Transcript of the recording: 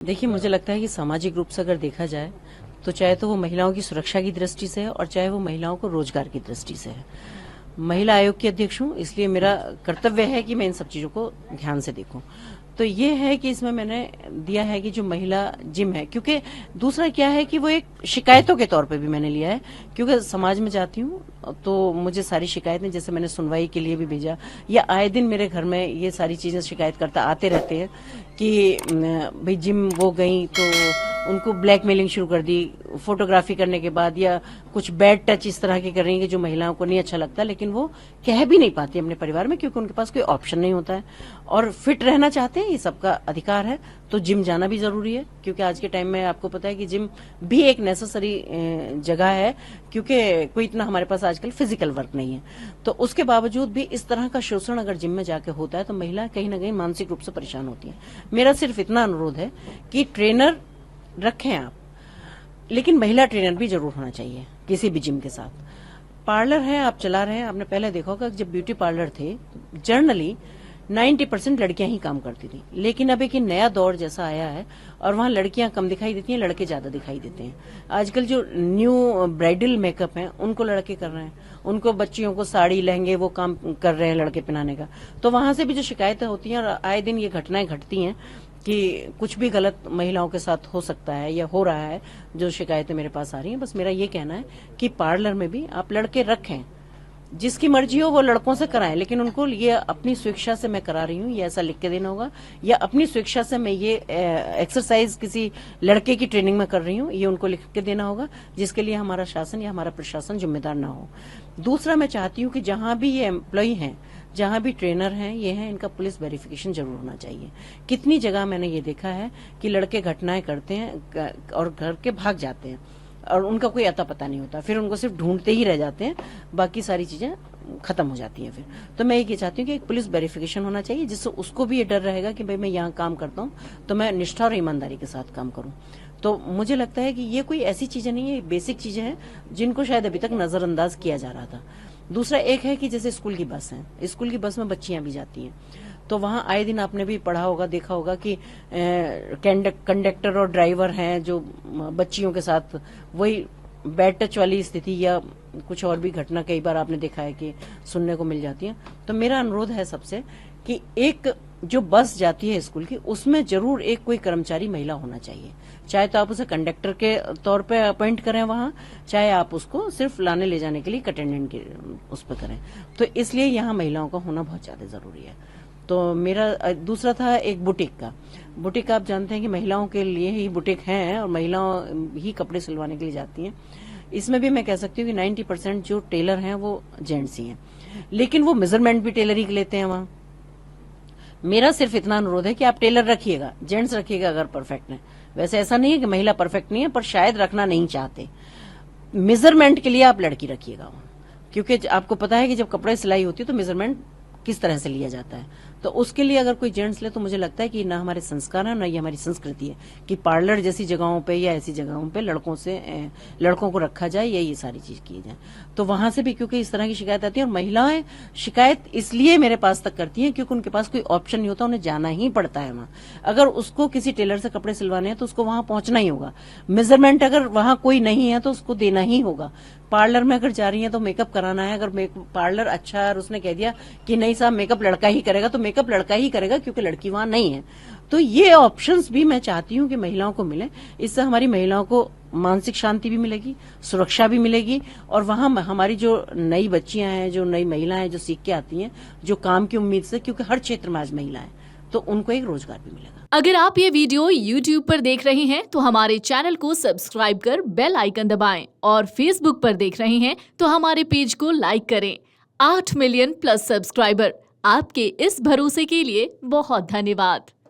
देखिए, मुझे लगता है कि सामाजिक रूप से अगर देखा जाए तो चाहे तो वो महिलाओं की सुरक्षा की दृष्टि से है और चाहे वो महिलाओं को रोजगार की दृष्टि से है। महिला आयोग की अध्यक्ष हूँ, इसलिए मेरा कर्तव्य है कि मैं इन सब चीजों को ध्यान से देखूं। तो ये है कि इसमें मैंने दिया है कि जो महिला जिम है, क्योंकि दूसरा क्या है कि वो एक शिकायतों के तौर पे भी मैंने लिया है, क्योंकि समाज में जाती हूँ तो मुझे सारी शिकायतें, जैसे मैंने सुनवाई के लिए भी भेजा, या आए दिन मेरे घर में ये सारी चीजें शिकायत करता आते रहते हैं कि भाई जिम वो गई तो उनको ब्लैकमेलिंग शुरू कर दी फोटोग्राफी करने के बाद, या कुछ बैड टच इस तरह के कर रही है कि जो महिलाओं को नहीं अच्छा लगता, लेकिन वो कह भी नहीं पाती अपने परिवार में क्योंकि उनके पास कोई ऑप्शन नहीं होता है। और फिट रहना चाहते हैं, ये सबका अधिकार है, तो जिम जाना भी जरूरी है, क्योंकि आज के टाइम में आपको पता है कि जिम भी एक नेसेसरी जगह है, क्योंकि कोई इतना हमारे पास आजकल फिजिकल वर्क नहीं है। तो उसके बावजूद भी इस तरह का शोषण अगर जिम में जाके होता है तो महिला कहीं ना कहीं मानसिक रूप से परेशान होती है। मेरा सिर्फ इतना अनुरोध है कि ट्रेनर रखें आप, लेकिन महिला ट्रेनर भी जरूर होना चाहिए किसी भी जिम के साथ। पार्लर है, आप चला रहे हैं, आपने पहले देखा होगा जब ब्यूटी पार्लर थे जनरली 90% लड़कियां ही काम करती थी, लेकिन अब एक नया दौर जैसा आया है और वहां लड़कियां कम दिखाई देती हैं, लड़के ज्यादा दिखाई देते हैं। आजकल जो न्यू ब्राइडल मेकअप है उनको लड़के कर रहे हैं, उनको बच्चियों को साड़ी लहंगे वो काम कर रहे हैं लड़के पहनाने का। तो वहां से भी जो शिकायतें होती हैं और आए दिन ये घटनाएं घटती हैं कि कुछ भी गलत महिलाओं के साथ हो सकता है या हो रहा है, जो शिकायतें मेरे पास आ रही हैं। बस मेरा ये कहना है कि पार्लर में भी आप लड़के रखें, जिसकी मर्जी हो वो लड़कों से कराएं, लेकिन उनको ये अपनी स्वेच्छा से मैं करा रही हूँ ये ऐसा लिख के देना होगा, या अपनी स्वेच्छा से मैं ये एक्सरसाइज किसी लड़के की ट्रेनिंग में कर रही हूँ ये उनको लिख के देना होगा, जिसके लिए हमारा शासन या हमारा प्रशासन जिम्मेदार ना हो। दूसरा, मैं चाहती हूँ कि जहां भी ये एम्प्लॉय हैं, जहां भी ट्रेनर हैं, ये हैं, इनका पुलिस वेरिफिकेशन जरूर होना चाहिए। कितनी जगह मैंने ये देखा है कि लड़के घटनाएं करते हैं और घर के भाग जाते हैं और उनका कोई अता पता नहीं होता, फिर उनको सिर्फ ढूंढते ही रह जाते हैं, बाकी सारी चीजें खत्म हो जाती हैं फिर। तो मैं ये चाहती हूँ कि एक पुलिस वेरिफिकेशन होना चाहिए, जिससे उसको भी ये डर रहेगा कि भाई मैं यहाँ काम करता हूँ तो मैं निष्ठा और ईमानदारी के साथ काम करूँ। तो मुझे लगता है कि ये कोई ऐसी चीजें नहीं है, बेसिक चीजें हैं जिनको शायद अभी तक नजरअंदाज किया जा रहा था। दूसरा एक है कि जैसे स्कूल की बस है, स्कूल की बस में बच्चियां भी जाती हैं, तो वहां आए दिन आपने भी पढ़ा होगा, देखा होगा कि कंडक्टर और ड्राइवर हैं जो बच्चियों के साथ वही बैड टच वाली स्थिति या कुछ और भी घटना कई बार आपने देखा है कि सुनने को मिल जाती है। तो मेरा अनुरोध है सबसे कि एक जो बस जाती है स्कूल की, उसमें जरूर एक कोई कर्मचारी महिला होना चाहिए, चाहे तो आप उसे कंडक्टर के तौर पे अपॉइंट करें वहां, चाहे आप उसको सिर्फ लाने ले जाने के लिए अटेंडेंट के उस पर करें। तो इसलिए यहाँ महिलाओं का होना बहुत ज्यादा जरूरी है। तो मेरा दूसरा था एक बुटीक का। बुटीक आप जानते हैं कि महिलाओं के लिए ही बुटीक हैं और महिलाओं ही कपड़े सिलवाने के लिए जाती हैं। इसमें भी मैं कह सकती हूँ कि 90% जो टेलर हैं वो जेंट्स ही हैं, लेकिन वो मेजरमेंट भी टेलर ही लेते हैं वहां। मेरा सिर्फ इतना अनुरोध है कि आप टेलर रखिएगा, जेंट्स रखिएगा अगर परफेक्ट है। वैसे ऐसा नहीं है कि महिला परफेक्ट नहीं है, पर शायद रखना नहीं चाहते। मेजरमेंट के लिए आप लड़की रखिएगा, क्योंकि आपको पता है कि जब कपड़े सिलाई होती है तो मेजरमेंट किस तरह से लिया जाता है। तो उसके लिए अगर कोई जेंट्स ले तो मुझे लगता है कि ना हमारे संस्कार है ना ये हमारी संस्कृति है कि पार्लर जैसी जगहों पे या ऐसी जगहों पे लड़कों को रखा जाए या ये सारी चीज की जाए। तो वहां से भी क्योंकि इस तरह की शिकायत आती है, और महिलाएं शिकायत इसलिए मेरे पास तक करती हैं क्योंकि उनके पास कोई ऑप्शन नहीं होता, उन्हें जाना ही पड़ता है वहां। अगर उसको किसी टेलर से कपड़े सिलवाने हैं तो उसको वहां पहुंचना ही होगा। मेजरमेंट अगर वहां कोई नहीं है तो उसको देना ही होगा। पार्लर में अगर जा रही है तो मेकअप कराना है, अगर पार्लर अच्छा है और उसने कह दिया कि नहीं साहब मेकअप लड़का ही करेगा, तो मेकअप लड़का ही करेगा क्योंकि लड़की वहां नहीं है। तो ये ऑप्शंस भी मैं चाहती हूँ कि महिलाओं को मिले। इससे हमारी महिलाओं को मानसिक शांति भी मिलेगी, सुरक्षा भी मिलेगी, और वहां हमारी जो नई बच्चियां हैं, जो नई महिलाएं जो सीख के आती हैं, जो काम की उम्मीद से, क्योंकि हर क्षेत्र में आज महिला है, तो उनको एक रोजगार भी मिलेगा। अगर आप ये वीडियो YouTube पर देख रहे हैं तो हमारे चैनल को सब्सक्राइब कर बेल आइकन दबाएं, और Facebook पर देख रहे हैं तो हमारे पेज को लाइक करें। 8 मिलियन प्लस सब्सक्राइबर, आपके इस भरोसे के लिए बहुत धन्यवाद।